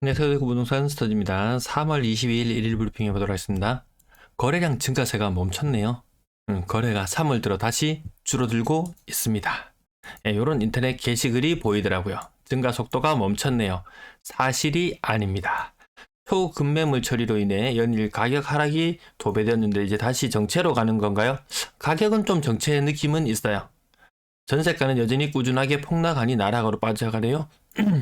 네, 서울대구 부동산 스터디입니다. 3월 22일 일일 브리핑 해보도록 하겠습니다. 거래량 증가세가 멈췄네요. 거래가 3월 들어 다시 줄어들고 있습니다. 이런 인터넷 게시글이 보이더라고요. 증가 속도가 멈췄네요. 사실이 아닙니다. 초급매물 처리로 인해 연일 가격 하락이 도배되었는데 이제 다시 정체로 가는 건가요? 가격은 좀 정체의 느낌은 있어요. 전세가는 여전히 꾸준하게 폭락하니 나락으로 빠져가네요.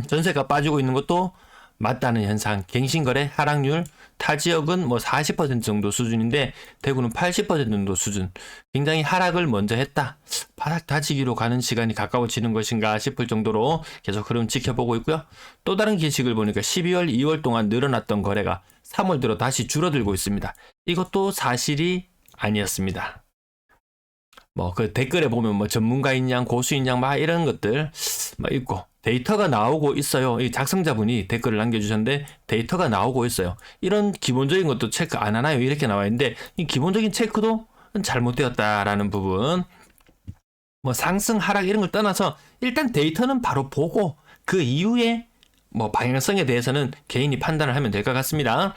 전세가 빠지고 있는 것도 맞다는 현상, 갱신거래 하락률, 타 지역은 뭐 40% 정도 수준인데 대구는 80% 정도 수준. 굉장히 하락을 먼저 했다. 바닥 다지기로 가는 시간이 가까워지는 것인가 싶을 정도로 계속 흐름 지켜보고 있고요. 또 다른 게시글 보니까 12월, 2월 동안 늘어났던 거래가 3월 들어 다시 줄어들고 있습니다. 이것도 사실이 아니었습니다. 뭐 그 댓글에 보면 뭐 전문가인 양, 고수인 양 막 이런 것들 막 있고 데이터가 나오고 있어요. 이 작성자분이 댓글을 남겨주셨는데 데이터가 나오고 있어요. 이런 기본적인 것도 체크 안 하나요? 이렇게 나와 있는데 이 기본적인 체크도 잘못되었다라는 부분. 뭐 상승 하락 이런 걸 떠나서 일단 데이터는 바로 보고 그 이후에 뭐 방향성에 대해서는 개인이 판단을 하면 될 것 같습니다.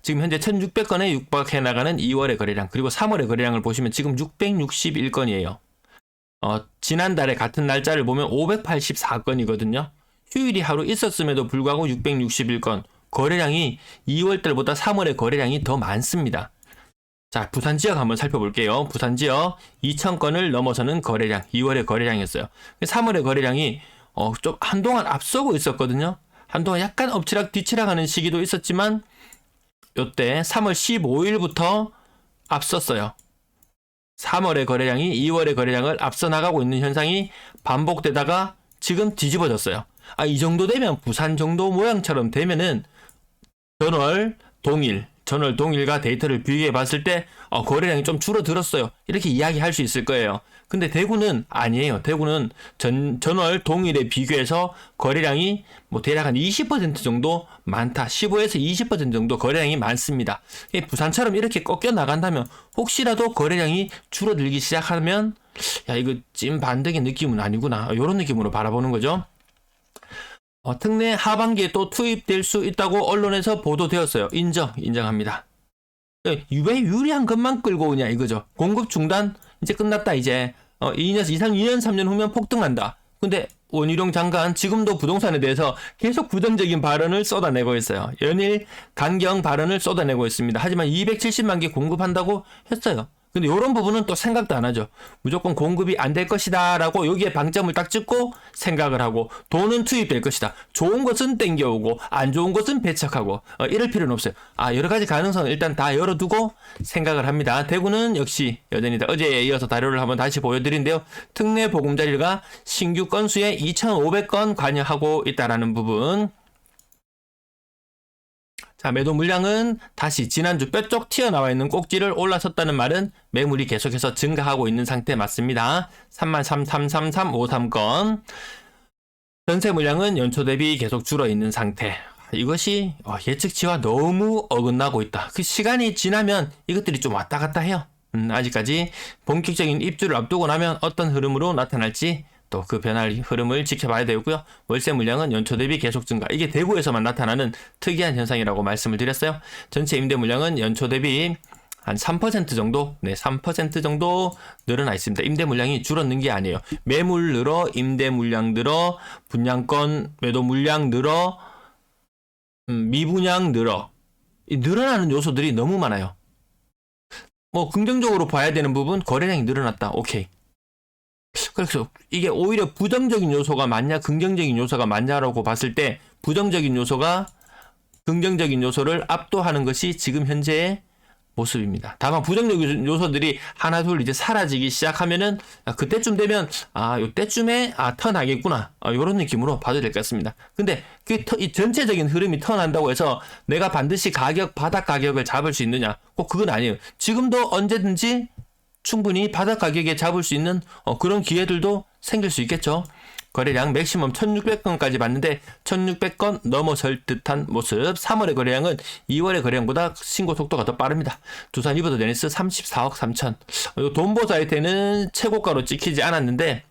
지금 현재 1600건에 육박해 나가는 2월의 거래량 그리고 3월의 거래량을 보시면 지금 661건이에요. 지난달에 같은 날짜를 보면 584건이거든요. 휴일이 하루 있었음에도 불구하고 661건. 거래량이 2월달보다 3월의 거래량이 더 많습니다. 자, 부산 지역 한번 살펴볼게요. 부산 지역 2000건을 넘어서는 거래량, 2월의 거래량이었어요. 3월의 거래량이 좀 한동안 앞서고 있었거든요. 한동안 약간 엎치락 뒤치락 하는 시기도 있었지만 요때 3월 15일부터 앞섰어요. 3월의 거래량이 2월의 거래량을 앞서 나가고 있는 현상이 반복되다가 지금 뒤집어졌어요. 이 정도 되면 부산 정도 모양처럼 되면은 전월 동일과 데이터를 비교해 봤을 때 거래량이 좀 줄어들었어요. 이렇게 이야기할 수 있을 거예요. 근데 대구는 아니에요. 대구는 전월 동일에 비교해서 거래량이 뭐 대략 한 20% 정도 많다. 15에서 20% 정도 거래량이 많습니다. 부산처럼 이렇게 꺾여 나간다면 혹시라도 거래량이 줄어들기 시작하면 야 이거 찐 반등의 느낌은 아니구나. 이런 느낌으로 바라보는 거죠. 특례 하반기에 또 투입될 수 있다고 언론에서 보도되었어요. 인정합니다. 왜 유리한 것만 끌고 오냐 이거죠. 공급 중단 이제 끝났다 이제 2년, 3년 후면 폭등한다. 근데 원희룡 장관 지금도 부동산에 대해서 계속 부정적인 발언을 쏟아내고 있어요. 연일 강경 발언을 쏟아내고 있습니다. 하지만 270만 개 공급한다고 했어요. 근데 이런 부분은 또 생각도 안 하죠. 무조건 공급이 안 될 것이다 라고 여기에 방점을 딱 찍고 생각을 하고 돈은 투입될 것이다. 좋은 것은 땡겨오고 안 좋은 것은 배척하고 이럴 필요는 없어요. 여러 가지 가능성을 일단 다 열어두고 생각을 합니다. 대구는 역시 여전히 어제에 이어서 자료를 한번 다시 보여드린데요. 특례 보금자리가 신규 건수에 2,500건 관여하고 있다라는 부분. 자, 매도 물량은 다시 지난주 뼈쪽 튀어나와 있는 꼭지를 올라섰다는 말은 매물이 계속해서 증가하고 있는 상태 맞습니다. 33,33353건. 전세 물량은 연초 대비 계속 줄어 있는 상태. 이것이 예측치와 너무 어긋나고 있다. 그 시간이 지나면 이것들이 좀 왔다 갔다 해요. 아직까지 본격적인 입주를 앞두고 나면 어떤 흐름으로 나타날지 또 그 변할 흐름을 지켜봐야 되고요. 월세 물량은 연초 대비 계속 증가. 이게 대구에서만 나타나는 특이한 현상이라고 말씀을 드렸어요. 전체 임대 물량은 연초 대비 한 3% 정도, 3% 정도 늘어나 있습니다. 임대 물량이 줄었는 게 아니에요. 매물 늘어, 임대 물량 늘어, 분양권 매도 물량 늘어, 미분양 늘어. 늘어나는 요소들이 너무 많아요. 뭐 긍정적으로 봐야 되는 부분, 거래량이 늘어났다. 오케이. 그래서 이게 오히려 부정적인 요소가 맞냐 긍정적인 요소가 맞냐라고 봤을 때 부정적인 요소가 긍정적인 요소를 압도하는 것이 지금 현재의 모습입니다. 다만 부정적인 요소들이 하나 둘 이제 사라지기 시작하면은 그때쯤 되면 요때쯤에 턴하겠구나 요런 느낌으로 봐도 될 것 같습니다. 근데 이 전체적인 흐름이 턴한다고 해서 내가 반드시 바닥 가격을 잡을 수 있느냐 꼭 그건 아니에요. 지금도 언제든지 충분히 바닥 가격에 잡을 수 있는 그런 기회들도 생길 수 있겠죠. 거래량 맥시멈 1600건까지 봤는데 1600건 넘어설 듯한 모습. 3월의 거래량은 2월의 거래량보다 신고 속도가 더 빠릅니다. 두산 리버드 데니스 34억 3천. 돈보사이트는 최고가로 찍히지 않았는데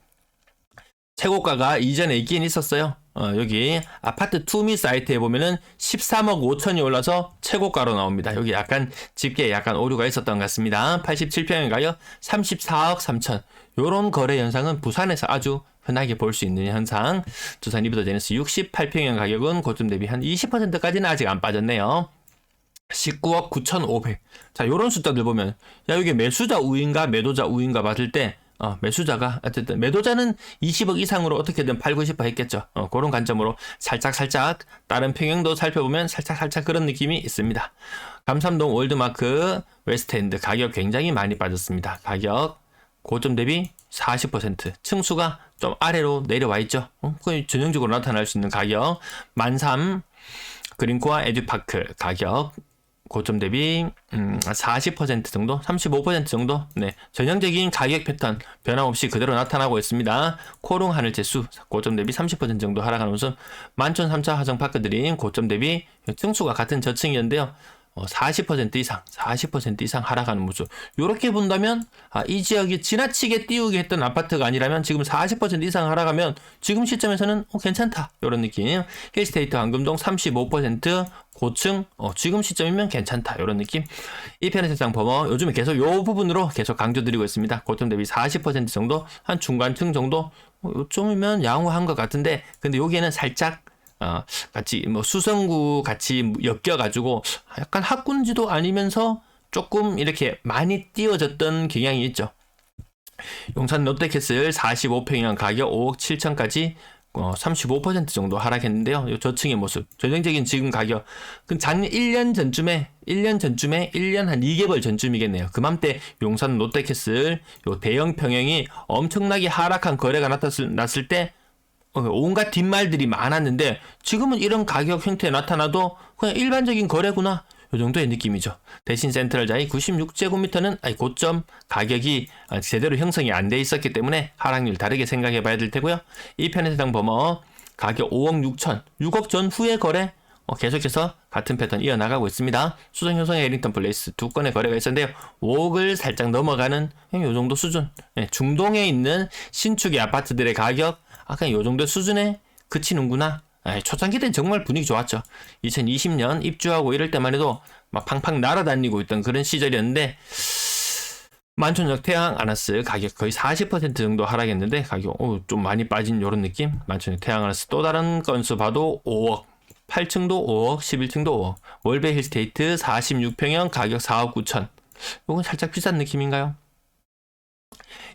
최고가가 이전에 있긴 있었어요. 여기 아파트 투미 사이트에 보면은 13억 5천이 올라서 최고가로 나옵니다. 여기 약간 집계에 약간 오류가 있었던 것 같습니다. 87평의 가격 34억 3천. 요런 거래 현상은 부산에서 아주 흔하게 볼 수 있는 현상. 두산 리버더제네스 68평의 가격은 고점 대비 한 20%까지는 아직 안 빠졌네요. 19억 9,500. 자, 요런 숫자들 보면, 야, 이게 매수자 우인가 매도자 우인가 봤을 때, 매수자가, 어쨌든, 매도자는 20억 이상으로 어떻게든 팔고 싶어 했겠죠. 그런 관점으로 살짝, 다른 평형도 살펴보면 살짝 그런 느낌이 있습니다. 감삼동 월드마크 웨스트엔드 가격 굉장히 많이 빠졌습니다. 가격, 고점 대비 40%. 층수가 좀 아래로 내려와 있죠. 거의 전형적으로 나타날 수 있는 가격. 13,000. 그린코아 에듀파크 가격. 고점 대비 40% 정도, 35% 정도, 네, 전형적인 가격 패턴 변함없이 그대로 나타나고 있습니다. 코롱 하늘채수 고점 대비 30% 정도 하락하는 모습. 만촌 3차 화성파크 드림 고점 대비 층수가 같은 저층이었는데요. 40% 이상 하락하는 모습. 요렇게 본다면 이 지역이 지나치게 띄우게 했던 아파트가 아니라면 지금 40% 이상 하락하면 지금 시점에서는 괜찮다. 요런 느낌. 힐스테이트 황금동 35% 고층 지금 시점이면 괜찮다. 요런 느낌. 이 편의 세상 범어 요즘에 계속 요 부분으로 계속 강조드리고 있습니다. 고점 대비 40% 정도, 한 중간층 정도 요쯤이면 양호한 것 같은데, 근데 여기에는 살짝 같이 수성구 같이 엮여가지고 약간 학군지도 아니면서 조금 이렇게 많이 띄워졌던 경향이 있죠. 용산 롯데캐슬 45평형 가격 5억 7천까지 35% 정도 하락했는데요. 이 저층의 모습, 전형적인 지금 가격, 작년 1년 전쯤에 1년 한 2개월 전쯤이겠네요. 그맘때 용산 롯데캐슬 요 대형 평형이 엄청나게 하락한 거래가 났을 때 온갖 뒷말들이 많았는데, 지금은 이런 가격 형태에 나타나도 그냥 일반적인 거래구나, 요 정도의 느낌이죠. 대신 센트럴자이 96제곱미터는 고점 가격이 제대로 형성이 안 돼 있었기 때문에 하락률 다르게 생각해 봐야 될 테고요. 이 편의 해당 범어 가격 5억 6천, 6억 전후의 거래 계속해서 같은 패턴 이어나가고 있습니다. 수성 효성의 에링턴 플레이스 두 건의 거래가 있었는데요. 5억을 살짝 넘어가는 요 정도 수준. 중동에 있는 신축의 아파트들의 가격 그냥 요 정도 수준에 그치는구나. 초창기 때는 정말 분위기 좋았죠. 2020년 입주하고 이럴 때만 해도 막 팡팡 날아다니고 있던 그런 시절이었는데, 만촌역 태양 아나스 가격 거의 40% 정도 하락했는데 가격 좀 많이 빠진 요런 느낌. 만촌역 태양 아나스 또 다른 건수 봐도 5억, 8층도 5억, 11층도 5억. 월베 힐스테이트 46평형 가격 4억 9천. 요건 살짝 비싼 느낌인가요?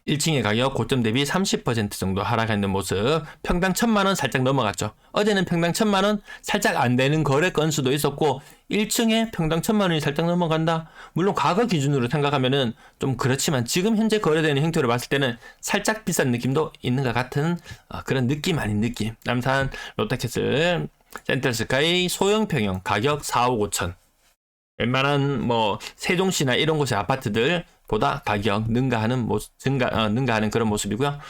1층의 가격 고점 대비 30% 정도 하락하는 모습. 평당 1,000만원 살짝 넘어갔죠. 어제는 평당 1,000만원 살짝 안 되는 거래 건수도 있었고, 1층에 평당 1,000만원이 살짝 넘어간다. 물론 과거 기준으로 생각하면은 좀 그렇지만 지금 현재 거래되는 형태로 봤을 때는 살짝 비싼 느낌도 있는 것 같은 그런 느낌 아닌 느낌. 남산 롯데캐슬 센트럴스카이 소형 평형 가격 4억 5천. 웬만한 세종시나 이런 곳의 아파트들 보다 가격 능가하는 능가하는 그런 모습이고요.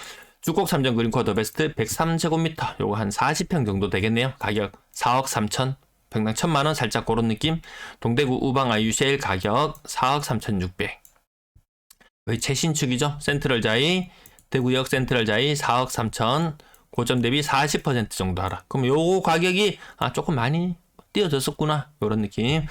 주곡 3정 그린코어 더 베스트 103제곱미터 요거 한 40평 정도 되겠네요. 가격 4억 3천, 평당 1,000만원 살짝 그런 느낌. 동대구 우방 아유쉘 가격 4억 3,600. 거의 최신축이죠. 센트럴자이 대구역 센트럴자이 4억 3천, 고점 대비 40% 정도 하락. 그럼 요 가격이 조금 많이 띄어졌었구나, 요런 느낌.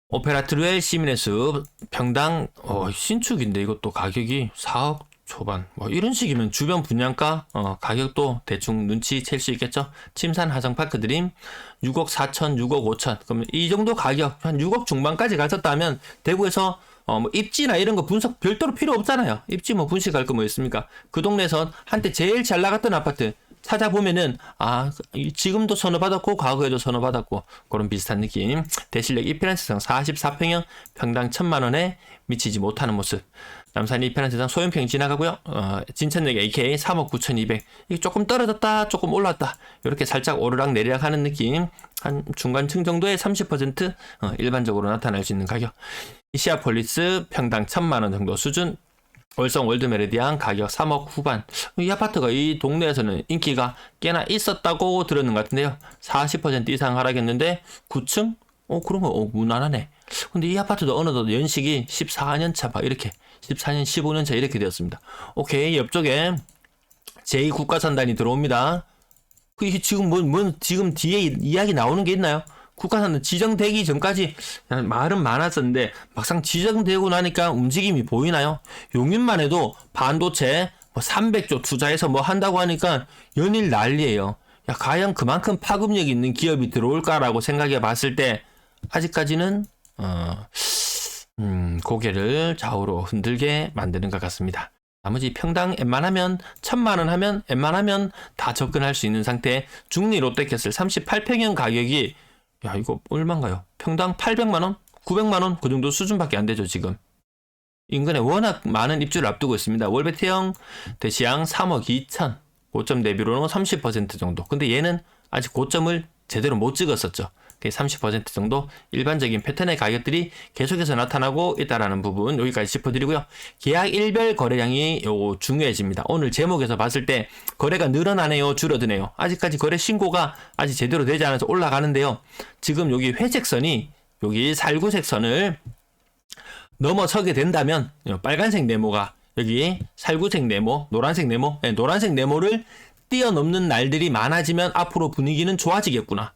오페라트루엘 시민의숲 평당 신축인데 이것도 가격이 4억 초반, 이런 식이면 주변 분양가 가격도 대충 눈치챌 수 있겠죠. 침산 하성파크 드림 6억 4천, 6억 5천. 그러면 이 정도 가격 한 6억 중반까지 갔었다면 대구에서 입지나 이런 거 분석 별도로 필요 없잖아요. 입지 분식할 거 있습니까? 그 동네에서 한때 제일 잘 나갔던 아파트 찾아보면은 지금도 선호받았고 과거에도 선호받았고 그런 비슷한 느낌. 대실력 이편한세상 44평형 평당 1,000만원에 미치지 못하는 모습. 남산 이편한세상 소형평 지나가고요. 진천역 AK 3억 9,200. 이게 조금 떨어졌다 조금 올랐다 이렇게 살짝 오르락 내리락 하는 느낌. 한 중간층 정도의 30% 일반적으로 나타날 수 있는 가격. 이시아폴리스 평당 1,000만원 정도 수준. 월성 월드메리디안 가격 3억 후반. 이 아파트가 이 동네에서는 인기가 꽤나 있었다고 들었는 것 같은데요. 40% 이상 하락했는데 9층? 그러면 무난하네. 근데 이 아파트도 어느덧 연식이 14년차 이렇게 14년 15년차 이렇게 되었습니다. 오케이, 옆쪽에 제2국가선단이 들어옵니다. 이게 지금 지금 뒤에 이야기 나오는 게 있나요? 국가산은 지정되기 전까지 말은 많았었는데 막상 지정되고 나니까 움직임이 보이나요? 용인만 해도 반도체 300조 투자해서 뭐 한다고 하니까 연일 난리예요. 야, 과연 그만큼 파급력이 있는 기업이 들어올까라고 생각해 봤을 때 아직까지는 고개를 좌우로 흔들게 만드는 것 같습니다. 나머지 평당 웬만하면 1000만 원 하면 웬만하면 다 접근할 수 있는 상태. 중리 롯데캐슬 38평형 가격이 야 이거 얼마인가요? 평당 800만 원? 900만 원? 그 정도 수준밖에 안 되죠 지금. 인근에 워낙 많은 입주를 앞두고 있습니다. 월베트형 대시양 3억 2천 고점 대비로는 30% 정도. 근데 얘는 아직 고점을 제대로 못 찍었었죠. 30% 정도 일반적인 패턴의 가격들이 계속해서 나타나고 있다라는 부분 여기까지 짚어드리고요. 계약 일별 거래량이 요거 중요해집니다. 오늘 제목에서 봤을 때 거래가 늘어나네요, 줄어드네요. 아직까지 거래 신고가 아직 제대로 되지 않아서 올라가는데요. 지금 여기 회색선이 여기 살구색선을 넘어서게 된다면 빨간색 네모가 여기 살구색 네모, 노란색 네모, 노란색 네모를 뛰어넘는 날들이 많아지면 앞으로 분위기는 좋아지겠구나.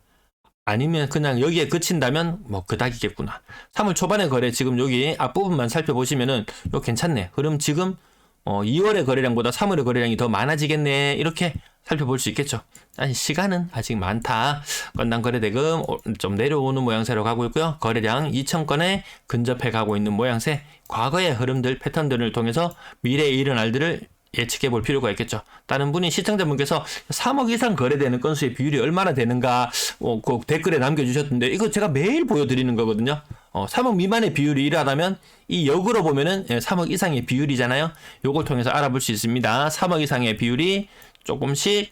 아니면 그냥 여기에 그친다면 뭐 그닥이겠구나. 3월 초반의 거래 지금 여기 앞부분만 살펴보시면은 요 괜찮네. 그럼 지금 2월의 거래량보다 3월의 거래량이 더 많아지겠네. 이렇게 살펴볼 수 있겠죠. 아니 시간은 아직 많다. 건당 거래 대금 좀 내려오는 모양새로 가고 있고요. 거래량 2,000건에 근접해 가고 있는 모양새. 과거의 흐름들, 패턴들을 통해서 미래에 일어날 일들을 예측해 볼 필요가 있겠죠. 다른 분이 시청자분께서 3억 이상 거래되는 건수의 비율이 얼마나 되는가 꼭 댓글에 남겨주셨던데 이거 제가 매일 보여드리는 거거든요. 3억 미만의 비율이 일하다면 이 역으로 보면은 3억 이상의 비율이잖아요. 요걸 통해서 알아볼 수 있습니다. 3억 이상의 비율이 조금씩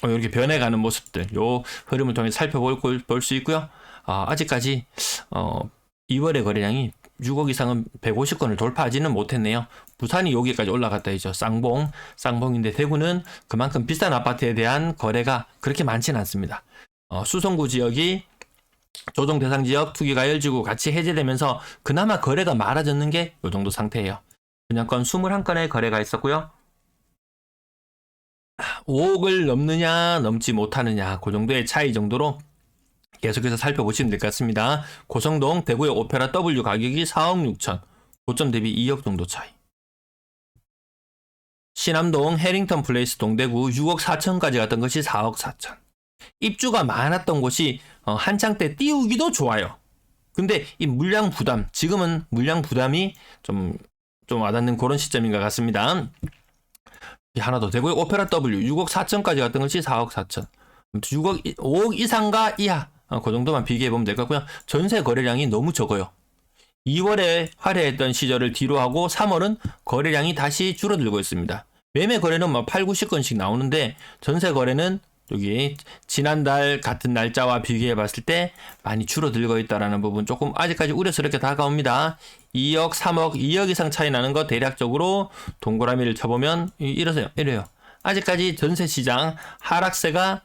이렇게 변해가는 모습들 요 흐름을 통해서 살펴볼 수 있고요. 아직까지 2월의 거래량이 6억 이상은 150건을 돌파하지는 못했네요. 부산이 여기까지 올라갔다 했죠. 쌍봉인데 대구는 그만큼 비싼 아파트에 대한 거래가 그렇게 많지는 않습니다. 수성구 지역이 조정 대상 지역 투기가열지구 같이 해제되면서 그나마 거래가 많아졌는 게 이 정도 상태예요. 분양권 21건의 거래가 있었고요. 5억을 넘느냐 넘지 못하느냐 그 정도의 차이 정도로 계속해서 살펴보시면 될 것 같습니다. 고성동 대구의 오페라 W 가격이 4억 6천, 고점 대비 2억 정도 차이. 신암동 해링턴 플레이스 동대구 6억 4천까지 갔던 것이 4억 4천. 입주가 많았던 곳이 한창 때 띄우기도 좋아요. 근데 이 물량 부담, 지금은 물량 부담이 좀 와닿는 그런 시점인 것 같습니다. 하나 더 대구의 오페라 W 6억 4천까지 갔던 것이 4억 4천. 5억 이상과 이하 그 정도만 비교해보면 될 것 같고요. 전세 거래량이 너무 적어요. 2월에 화려했던 시절을 뒤로하고 3월은 거래량이 다시 줄어들고 있습니다. 매매 거래는 8, 90건씩 나오는데 전세 거래는 여기 지난달 같은 날짜와 비교해봤을 때 많이 줄어들고 있다는 부분 조금 아직까지 우려스럽게 다가옵니다. 2억, 3억, 2억 이상 차이 나는 거 대략적으로 동그라미를 쳐보면 이래요. 아직까지 전세 시장 하락세가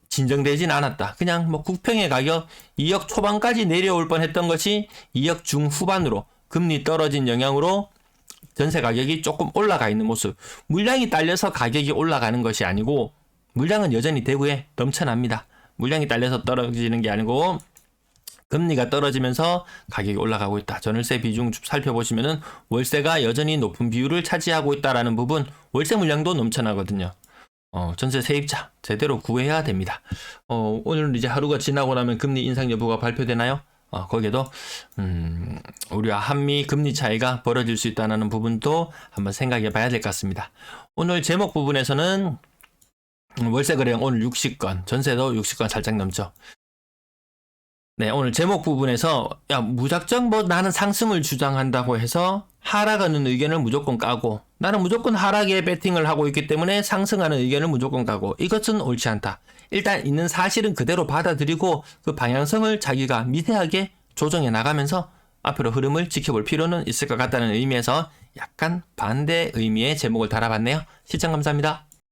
진정되진 않았다. 그냥 국평의 가격 2억 초반까지 내려올 뻔했던 것이 2억 중후반으로 금리 떨어진 영향으로 전세 가격이 조금 올라가 있는 모습. 물량이 딸려서 가격이 올라가는 것이 아니고 물량은 여전히 대구에 넘쳐납니다. 물량이 딸려서 떨어지는 게 아니고 금리가 떨어지면서 가격이 올라가고 있다. 전월세 비중 살펴보시면은 월세가 여전히 높은 비율을 차지하고 있다라는 부분. 월세 물량도 넘쳐나거든요. 전세 세입자 제대로 구해야 됩니다. 오늘은 이제 하루가 지나고 나면 금리 인상 여부가 발표되나요? 거기에도 우리와 한미 금리 차이가 벌어질 수 있다는 부분도 한번 생각해 봐야 될 것 같습니다. 오늘 제목 부분에서는 월세 거래량 오늘 60건, 전세도 60건 살짝 넘죠. 네, 오늘 제목 부분에서 무작정 나는 상승을 주장한다고 해서 하락하는 의견을 무조건 까고 나는 무조건 하락에 배팅을 하고 있기 때문에 상승하는 의견을 무조건 까고 이것은 옳지 않다. 일단 있는 사실은 그대로 받아들이고 그 방향성을 자기가 미세하게 조정해 나가면서 앞으로 흐름을 지켜볼 필요는 있을 것 같다는 의미에서 약간 반대 의미의 제목을 달아봤네요. 시청 감사합니다.